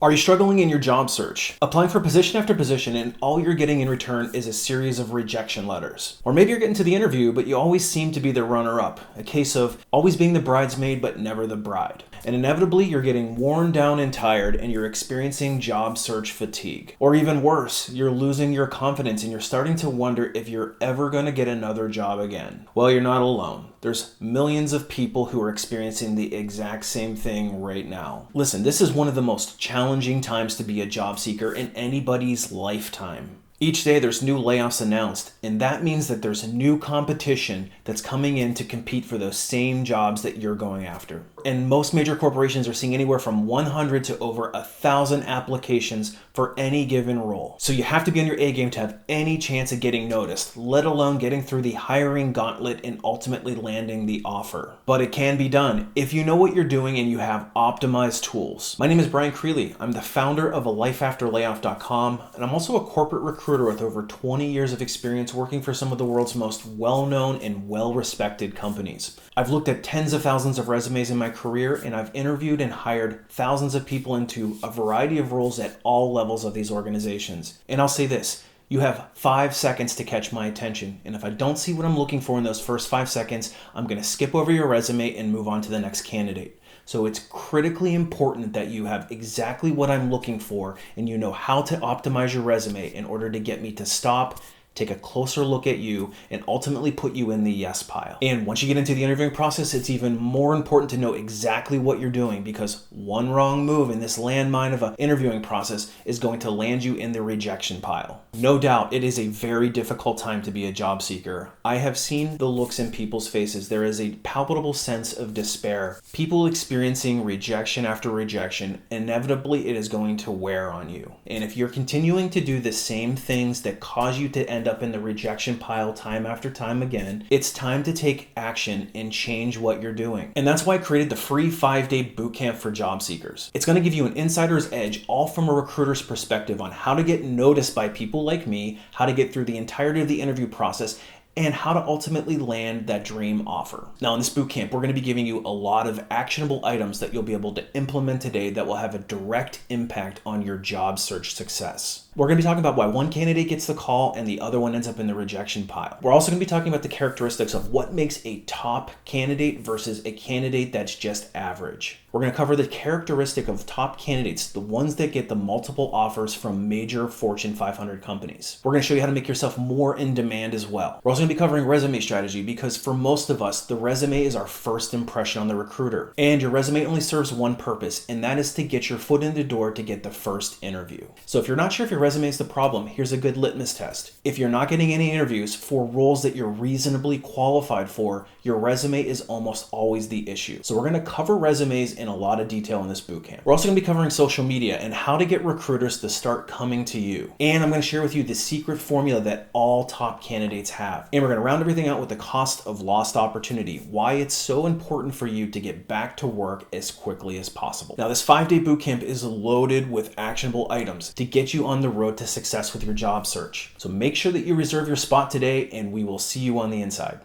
Are you struggling in your job search? Applying for position after position and all you're getting in return is a series of rejection letters. Or maybe you're getting to the interview, but you always seem to be the runner-up. A case of always being the bridesmaid, but never the bride. And inevitably, you're getting worn down and tired and you're experiencing job search fatigue. Or even worse, you're losing your confidence and you're starting to wonder if you're ever going to get another job again. Well, you're not alone. There's millions of people who are experiencing the exact same thing right now. Listen, this is one of the most challenging times to be a job seeker in anybody's lifetime. Each day there's new layoffs announced, and that means that there's new competition that's coming in to compete for those same jobs that you're going after. And most major corporations are seeing anywhere from 100 to over 1,000 applications for any given role. So you have to be on your A game to have any chance of getting noticed, let alone getting through the hiring gauntlet and ultimately landing the offer. But it can be done if you know what you're doing and you have optimized tools. My name is Brian Creeley. I'm the founder of alifeafterlayoff.com, and I'm also a corporate recruiter with over 20 years of experience working for some of the world's most well-known and well-respected companies. I've looked at tens of thousands of resumes in my career, and I've interviewed and hired thousands of people into a variety of roles at all levels of these organizations. And I'll say this, you have 5 seconds to catch my attention. And if I don't see what I'm looking for in those first 5 seconds, I'm going to skip over your resume and move on to the next candidate. So it's critically important that you have exactly what I'm looking for and you know how to optimize your resume in order to get me to stop, take a closer look at you, and ultimately put you in the yes pile. And once you get into the interviewing process, it's even more important to know exactly what you're doing, because one wrong move in this landmine of an interviewing process is going to land you in the rejection pile. No doubt, it is a very difficult time to be a job seeker. I have seen the looks in people's faces. There is a palpable sense of despair. People experiencing rejection after rejection, inevitably it is going to wear on you. And if you're continuing to do the same things that cause you to end up in the rejection pile time after time again, it's time to take action and change what you're doing. And that's why I created the free 5-day bootcamp for job seekers. It's going to give you an insider's edge, all from a recruiter's perspective, on how to get noticed by people like me, how to get through the entirety of the interview process, and how to ultimately land that dream offer. Now in this bootcamp, we're going to be giving you a lot of actionable items that you'll be able to implement today that will have a direct impact on your job search success. We're going to be talking about why one candidate gets the call and the other one ends up in the rejection pile. We're also going to be talking about the characteristics of what makes a top candidate versus a candidate that's just average. We're going to cover the characteristic of top candidates, the ones that get the multiple offers from major Fortune 500 companies. We're going to show you how to make yourself more in demand as well. We're also going to be covering resume strategy, because for most of us, the resume is our first impression on the recruiter. And your resume only serves one purpose, and that is to get your foot in the door to get the first interview. So if you're not sure if your resume is the problem, here's a good litmus test. If you're not getting any interviews for roles that you're reasonably qualified for, your resume is almost always the issue. So we're going to cover resumes in a lot of detail in this bootcamp. We're also going to be covering social media and how to get recruiters to start coming to you. And I'm going to share with you the secret formula that all top candidates have. And we're going to round everything out with the cost of lost opportunity, why it's so important for you to get back to work as quickly as possible. Now, this 5-day bootcamp is loaded with actionable items to get you on the road to success with your job search. So make sure that you reserve your spot today, and we will see you on the inside.